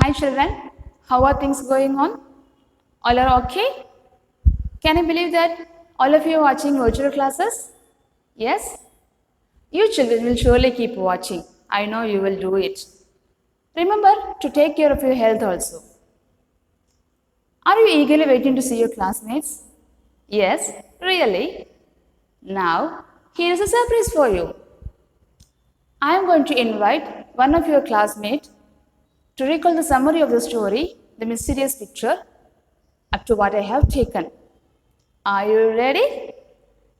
Hi children, how are things going on? All are okay? Can you believe that all of you are watching virtual classes? Yes? You children will surely keep watching. I know you will do it. Remember to take care of your health also. Are you eagerly waiting to see your classmates? Yes, really? Now, here is a surprise for you. I am going to invite one of your classmates to recall the summary of the story, The Mysterious Picture, up to what I have taken. Are you ready?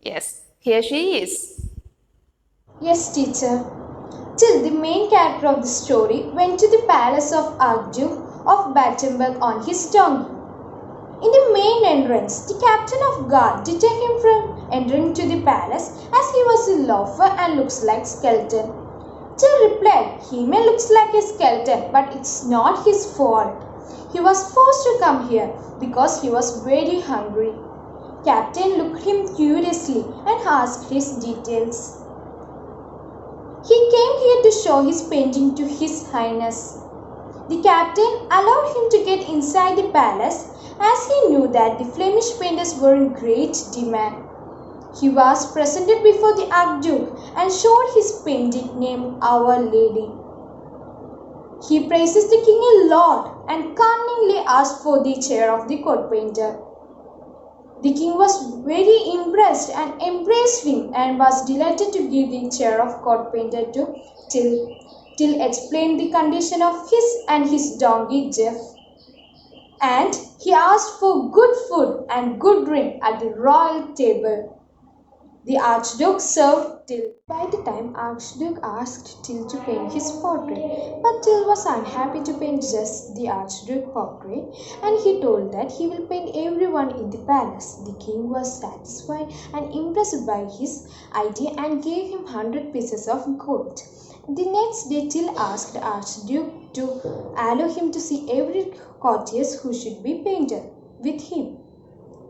Yes, here she is. Yes, teacher. Till the main character of the story went to the palace of Archduke of Battenberg on his donkey. In the main entrance, the captain of guard deterred him from entering to the palace as he was a loafer and looks like skeleton. Till replied, he may looks like a skeleton, but it's not his fault. He was forced to come here because he was very hungry. Captain looked him curiously and asked his details. He came here to show his painting to His Highness. The captain allowed him to get inside the palace as he knew that the Flemish painters were in great demand. He was presented before the Archduke and showed his painting named Our Lady. He praises the king a lot and cunningly asked for the chair of the court painter. The king was very impressed and embraced him and was delighted to give the chair of court painter to Till. Till explained the condition of his and his donkey Jeff. And he asked for good food and good drink at the royal table. The Archduke served Till. By the time Archduke asked Till to paint his portrait, but Till was unhappy to paint just the Archduke portrait, and he told that he will paint everyone in the palace. The king was satisfied and impressed by his idea and gave him 100 pieces of gold. The next day Till asked Archduke to allow him to see every courtier who should be painted with him.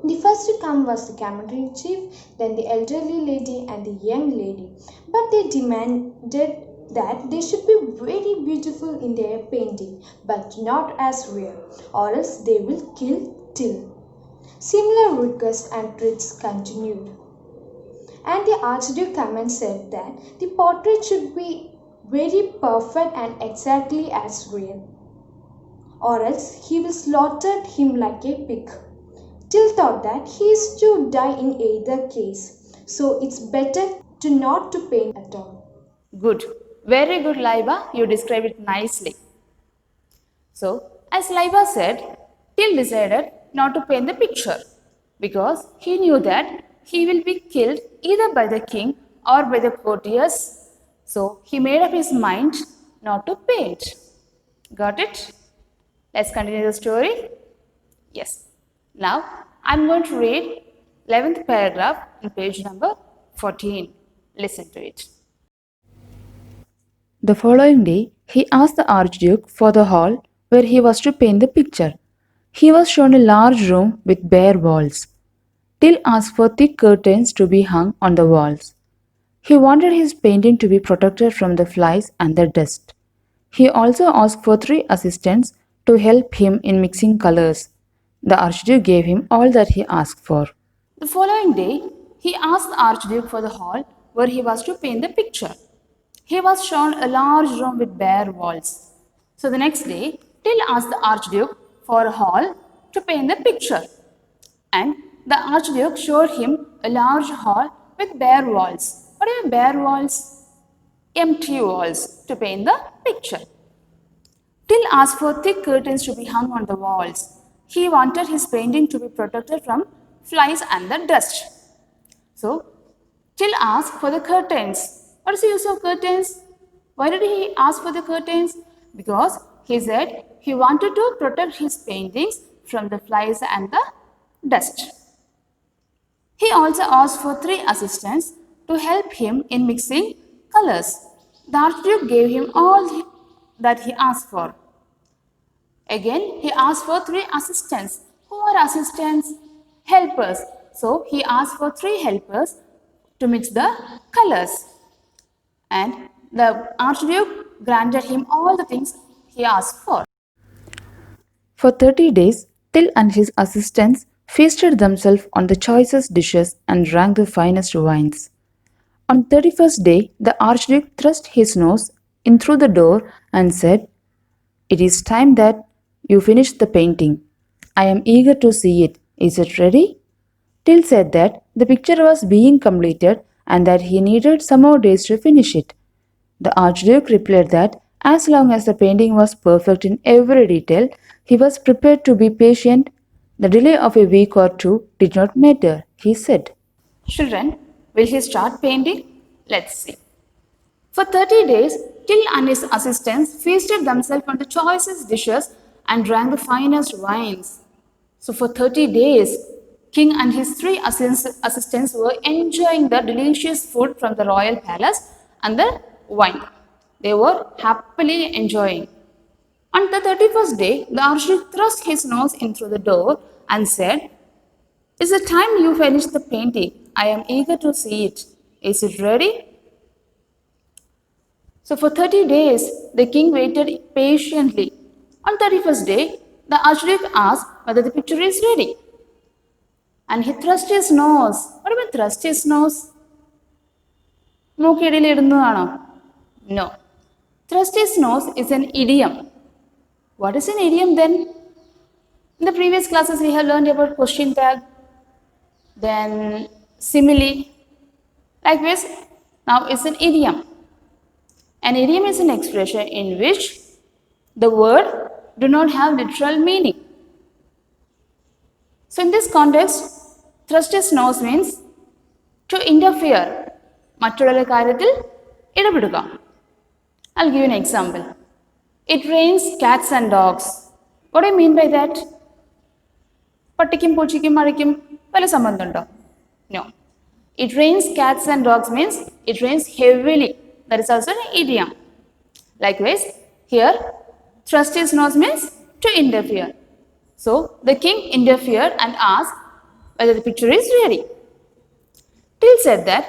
The first to come was the commander chief, then the elderly lady and the young lady. But they demanded that they should be very beautiful in their painting, but not as real, or else they will kill Till. Similar requests and threats continued. And the Archduke came and said that the portrait should be very perfect and exactly as real, or else he will slaughter him like a pig. Till thought that he is to die in either case, so it's better to not to paint at all. Good. Very good, Laiba. You described it nicely. So, as Laiba said, Till decided not to paint the picture because he knew that he will be killed either by the king or by the courtiers. So, he made up his mind not to paint. Got it? Let's continue the story. Yes. Now, I'm going to read 11th paragraph in page number 14. Listen to it. The following day, he asked the Archduke for the hall where he was to paint the picture. He was shown a large room with bare walls. Till asked for thick curtains to be hung on the walls. He wanted his painting to be protected from the flies and the dust. He also asked for 3 assistants to help him in mixing colors. The Archduke gave him all that he asked for. The following day, he asked the Archduke for the hall where he was to paint the picture. He was shown a large room with bare walls. So the next day, Till asked the Archduke for a hall to paint the picture. And the Archduke showed him a large hall with bare walls. What are bare walls? Empty walls to paint the picture. Till asked for thick curtains to be hung on the walls. He wanted his painting to be protected from flies and the dust. So, Till asked for the curtains. What is the use of curtains? Why did he ask for the curtains? Because he said he wanted to protect his paintings from the flies and the dust. He also asked for 3 assistants to help him in mixing colors. The Archduke gave him all that he asked for. Again, he asked for 3 assistants. Who are assistants? Helpers. So, he asked for 3 helpers to mix the colors. And the Archduke granted him all the things he asked for. For 30 days, Till and his assistants feasted themselves on the choicest dishes and drank the finest wines. On the 31st day, the Archduke thrust his nose in through the door and said, "It is time that you finish the painting. I am eager to see it. Is it ready?" Till said that the picture was being completed and that he needed some more days to finish it. The Archduke replied that as long as the painting was perfect in every detail, he was prepared to be patient. The delay of a week or two did not matter, he said. Children, will he start painting? Let's see. For 30 days, Till and his assistants feasted themselves on the choicest dishes and drank the finest wines. So, for 30 days, King and his three assistants were enjoying the delicious food from the royal palace and the wine. They were happily enjoying. On the 31st day, the Archduke thrust his nose in through the door and said, "Is the time you finish the painting? I am eager to see it. Is it ready?" So for 30 days, the king waited patiently. On 31st day, the Archduke asked whether the picture is ready. And he thrust his nose. What about thrust his nose? മൂക്കിടയിലിടുന്നതാണോ? No. Thrust his nose is an idiom. What is an idiom then? In the previous classes, we have learned about question tag, then simile. Like this, now it's an idiom. An idiom is an expression in which the word do not have literal meaning. So in this context, thrust his nose means to interfere. മറ്റുള്ള കാര്യത്തിൽ ഇടപെടുക. I'll give you an example. It rains cats and dogs. What do you mean by that? പട്ടിക്കും പൂച്ചയ്ക്കും മഴയ്ക്കും വല്ല സംബന്ധമുണ്ടോ? No. It rains cats and dogs means it rains heavily. That is also an idiom. Likewise, here, thrust his nose means to interfere. So, the king interfered and asked whether the picture is ready. Till said that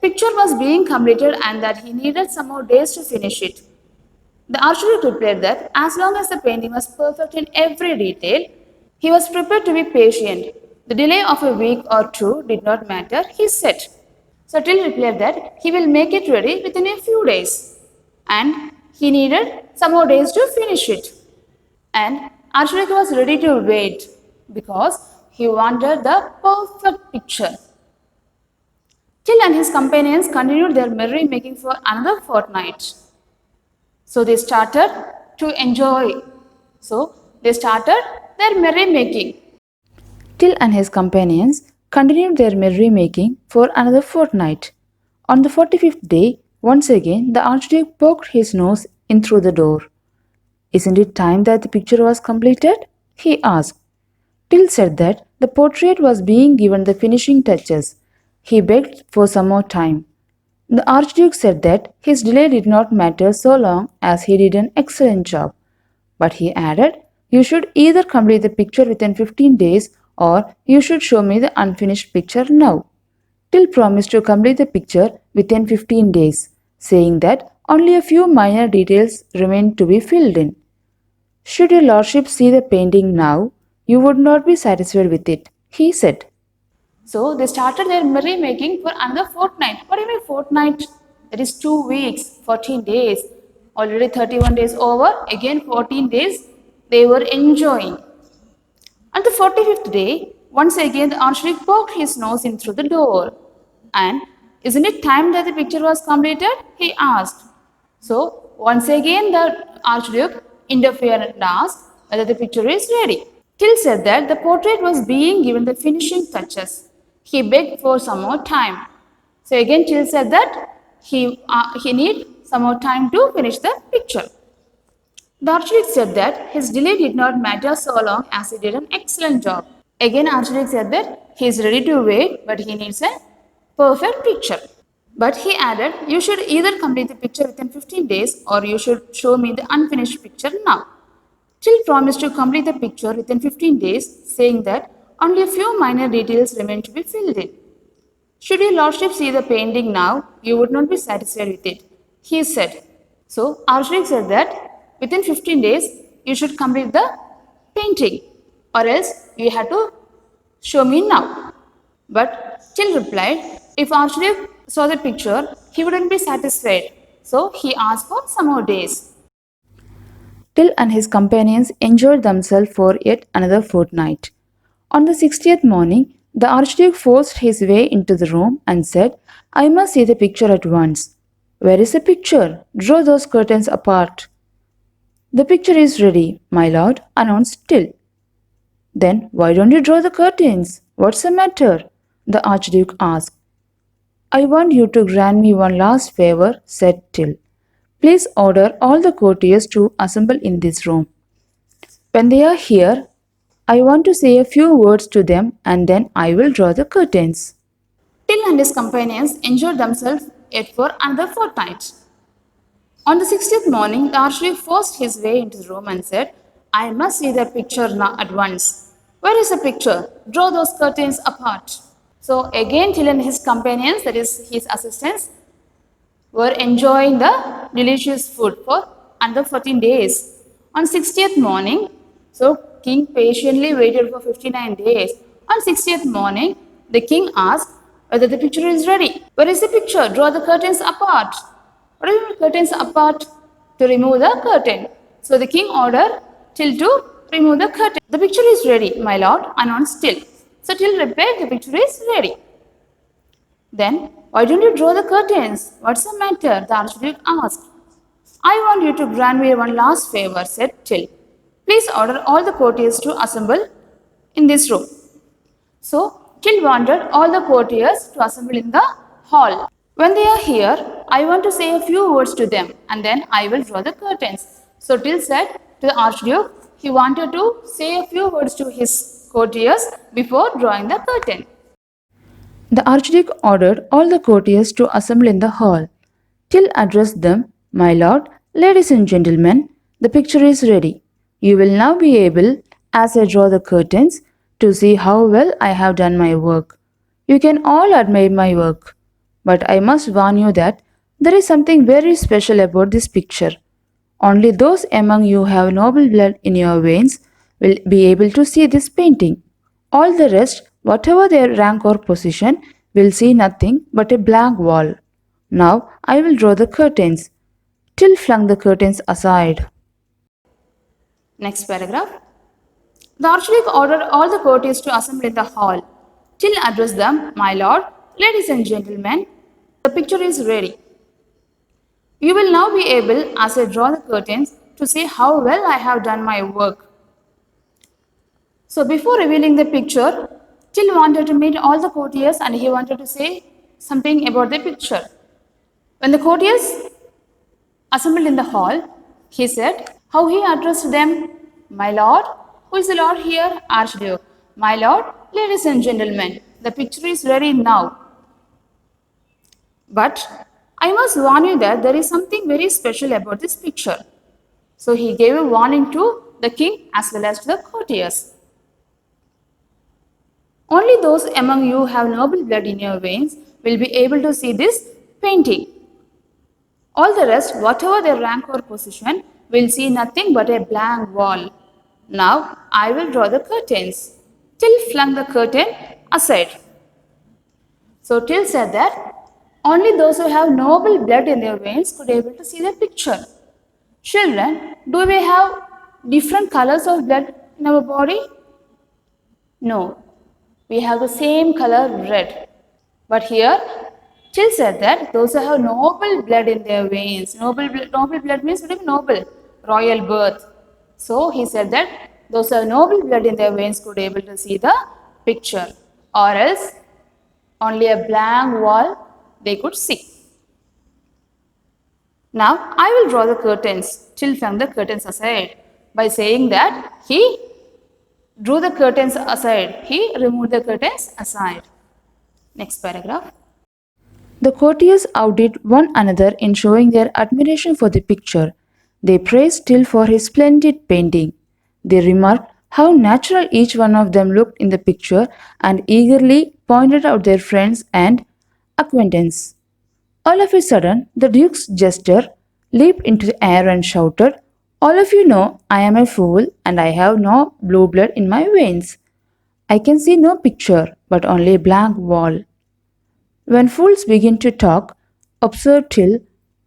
picture was being completed and that he needed some more days to finish it. The Archduke replied that as long as the painting was perfect in every detail, he was prepared to be patient. The delay of a week or two did not matter, he said. So Till replied that he will make it ready within a few days and he needed some more days to finish it. And Archduke was ready to wait because he wanted the perfect picture. Till and his companions continued their merry-making for another fortnight. So they started to enjoy. So they started their merry-making. Till and his companions continued their merry-making for another fortnight. On the 45th day, once again the Archduke poked his nose in through the door. "Isn't it time that the picture was completed?" he asked. Till said that the portrait was being given the finishing touches. He begged for some more time. The Archduke said that his delay did not matter so long as he did an excellent job. But he added, "You should either complete the picture within 15 days or you should show me the unfinished picture now." Till promised to complete the picture within 15 days, saying that only a few minor details remained to be filled in. "Should your lordship see the painting now, you would not be satisfied with it," he said. So they started their merry-making for another fortnight. What do you mean fortnight? That is 2 weeks, 14 days. Already 31 days over, again 14 days they were enjoying. On the 45th day, once again the Archduke poked his nose in through the door. And "Isn't it time that the picture was completed?" he asked. So once again the Archduke interfered and asked whether the picture is ready. Till said that the portrait was being given the finishing touches. He begged for some more time. So again Till said that he need some more time to finish the picture. The Archduke said that his delay did not matter so long as he did an excellent job. Again Archduke said that he is ready to wait but he needs a perfect picture. But he added, "You should either complete the picture within 15 days or you should show me the unfinished picture now." Till promised to complete the picture within 15 days, saying that only a few minor details remain to be filled in. "Should your lordship see the painting now, you would not be satisfied with it," he said. So Archduke said that within 15 days, you should complete the painting, or else you have to show me now. But Till replied, if Archduke saw the picture, he wouldn't be satisfied. So he asked for some more days. Till and his companions enjoyed themselves for yet another fortnight. On the 60th morning, the Archduke forced his way into the room and said, I must see the picture at once. Where is the picture? Draw those curtains apart. The picture is ready, my lord, announced Till. Then why don't you draw the curtains? What's the matter? The Archduke asked. I want you to grant me one last favor, said Till. Please order all the courtiers to assemble in this room. When they are here, I want to say a few words to them and then I will draw the curtains. Till and his companions enjoyed themselves yet for another fortnight. On the 60th morning, the Archduke forced his way into the room and said, I must see the picture now at once. Where is the picture? Draw those curtains apart. So again, Till and his companions, that is his assistants, were enjoying the delicious food for under 14 days. On 60th morning, so king patiently waited for 59 days. On 60th morning, the king asked whether the picture is ready. Where is the picture? Draw the curtains apart. What do you mean curtains apart? To remove the curtain. So the king ordered Till to remove the curtain. The picture is ready, my lord, announced Till. So Till replied, the picture is ready. Then, why don't you draw the curtains? What's the matter? The Archduke asked. I want you to grant me one last favor, said Till. Please order all the courtiers to assemble in this room. So, Till wanted all the courtiers to assemble in the hall. When they are here, I want to say a few words to them and then I will draw the curtains. So, Till said to the Archduke, he wanted to say a few words to his courtiers before drawing the curtain. The Archduke ordered all the courtiers to assemble in the hall. Till addressed them, My lord, ladies and gentlemen, the picture is ready. You will now be able, as I draw the curtains, to see how well I have done my work. You can all admire my work. But I must warn you that there is something very special about this picture. Only those among you who have noble blood in your veins will be able to see this painting. All the rest, whatever their rank or position, will see nothing but a blank wall. Now I will draw the curtains. Till flung the curtains aside. Next paragraph. The Archduke ordered all the courtiers to assemble in the hall. Till addressed them, My lord, ladies and gentlemen, the picture is ready. You will now be able, as I draw the curtains, to see how well I have done my work. So before revealing the picture, Till wanted to meet all the courtiers and he wanted to say something about the picture. When the courtiers assembled in the hall, he said how he addressed them, My lord, who is the lord here? Archduke. My lord, ladies and gentlemen, the picture is ready now. But I must warn you that there is something very special about this picture. So he gave a warning to the king as well as to the courtiers. Only those among you who have noble blood in your veins will be able to see this painting. All the rest, whatever their rank or position, will see nothing but a blank wall. Now I will draw the curtains. Till flung the curtain aside. So Till said that only those who have noble blood in their veins could be able to see the picture. Children, do we have different colors of blood in our body? No, we have the same color red. But here, Till said that those who have noble blood in their veins, noble blood means noble, royal birth. So he said that those who have noble blood in their veins could be able to see the picture, or else only a blank wall they could see. Now I will draw the curtains. Till flung the curtains aside by saying that he drew the curtains aside. He removed the curtains aside. Next paragraph. The courtiers outdid one another in showing their admiration for the picture. They praised Till for his splendid painting. They remarked how natural each one of them looked in the picture and eagerly pointed out their friends and acquaintance. All of a sudden, the Duke's jester leaped into the air and shouted, All of you know I am a fool and I have no blue blood in my veins. I can see no picture but only a blank wall. When fools begin to talk, observe till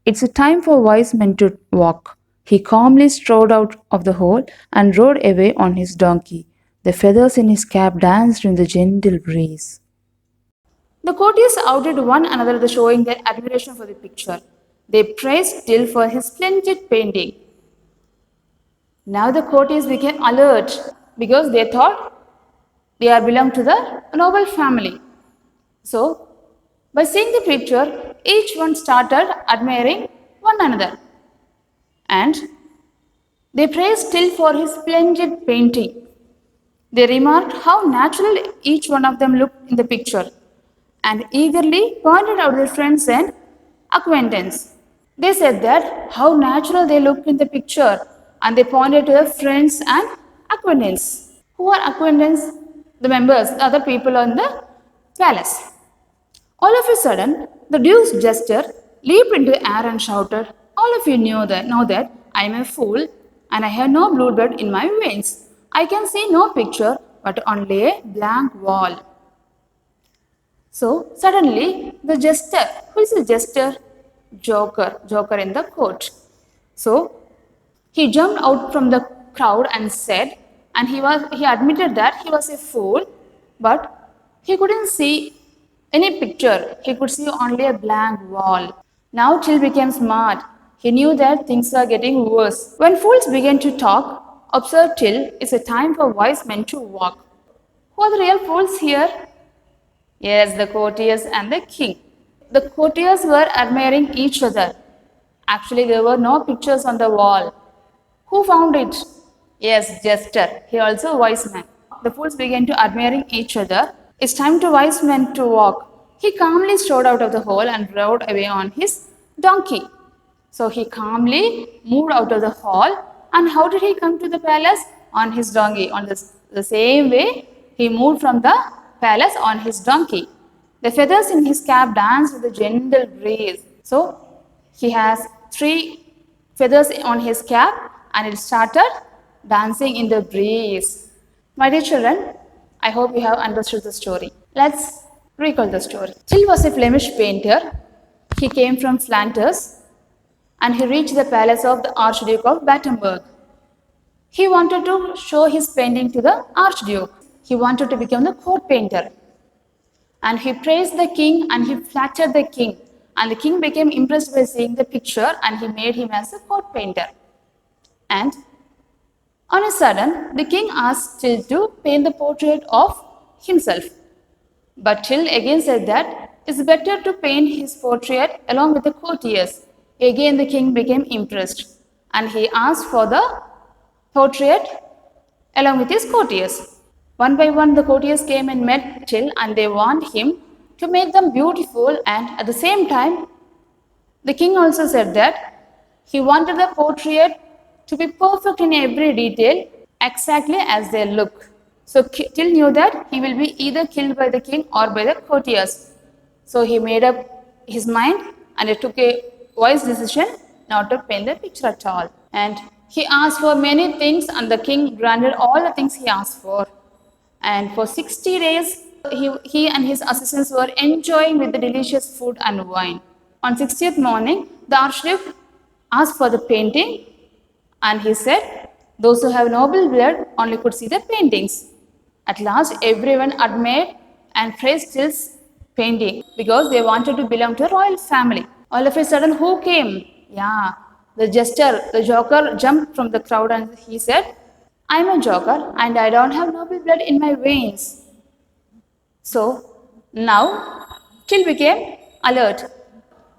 it's a time for wise men to walk. He calmly strode out of the hole and rode away on his donkey. The feathers in his cap danced in the gentle breeze. The courtiers outed one another, showing their admiration for the picture. They praised Till for his splendid painting. Now the courtiers became alert because they thought they are belong to the noble family. So, by seeing the picture, each one started admiring one another, and they praised Till for his splendid painting. They remarked how natural each one of them looked in the picture and eagerly pointed out their friends and acquaintance. They said that how natural they looked in the picture and they pointed to their friends and acquaintance. Who are acquaintance? The members, the other people on the palace. All of a sudden, the Duke's jester leaped into the air and shouted, "All of you know that I am a fool and I have no blood in my veins. I can see no picture but only a blank wall." So suddenly the jester, who is a jester? Joker in the court. So he jumped out from the crowd and said, and he admitted that he was a fool, but he couldn't see any picture. He could see only a blank wall. Now Till became smart. He knew that things are getting worse. When fools begin to talk, observe Till is a time for wise men to walk. Who are the real fools here? Yes, the courtiers and the king. The courtiers were admiring each other. Actually, there were no pictures on the wall. Who found it? Yes, Jester. He also a wise man. The fools began to admiring each other. It's time to wise men to walk. He calmly strode out of the hole and rode away on his donkey. So he calmly moved out of the hall. And how did he come to the palace? On his donkey. On the same way, he moved from the palace on his donkey. The feathers in his cap danced with a gentle breeze. So he has 3 feathers on his cap and it started dancing in the breeze. My dear children, I hope you have understood the story. Let's recall the story. Till was a Flemish painter. He came from Flanders and he reached the palace of the Archduke of Battenberg. He wanted to show his painting to the Archduke. He wanted to become the court painter. And he praised the king and he flattered the king. And the king became impressed by seeing the picture and he made him as a court painter. And on a sudden, the king asked Till to paint the portrait of himself. But Till again said that it's better to paint his portrait along with the courtiers. Again, the king became impressed and he asked for the portrait along with his courtiers. One by one, the courtiers came and met Till and they warned him to make them beautiful, and at the same time, the king also said that he wanted the portrait to be perfect in every detail, exactly as they look. So Till knew that he will be either killed by the king or by the courtiers. So he made up his mind and he took a wise decision not to paint the picture at all. And he asked for many things and the king granted all the things he asked for. And for 60 days, he and his assistants were enjoying with the delicious food and wine. On 60th morning, the Archduke asked for the painting and he said, those who have noble blood only could see the paintings. At last, everyone admired and praised Till's painting because they wanted to belong to a royal family. All of a sudden, who came? Yeah, the jester, the joker jumped from the crowd and he said, I'm a joker and I don't have noble blood in my veins. So now Till became alert.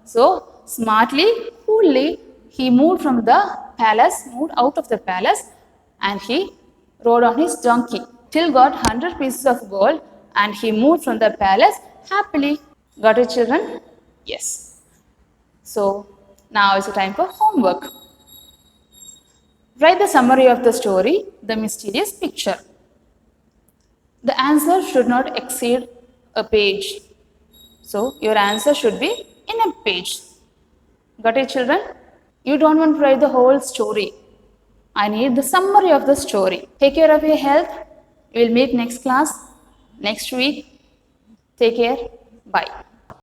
So smartly, coolly, he moved from the palace, moved out of the palace and he rode on his donkey. Till got 100 pieces of gold and he moved from the palace happily. Got it, children? Yes. So now it's time for homework. Write the summary of the story, The Mysterious Picture. The answer should not exceed a page. So, your answer should be in a page. Got it, children? You don't want to write the whole story. I need the summary of the story. Take care of your health. We will meet next class next week. Take care. Bye.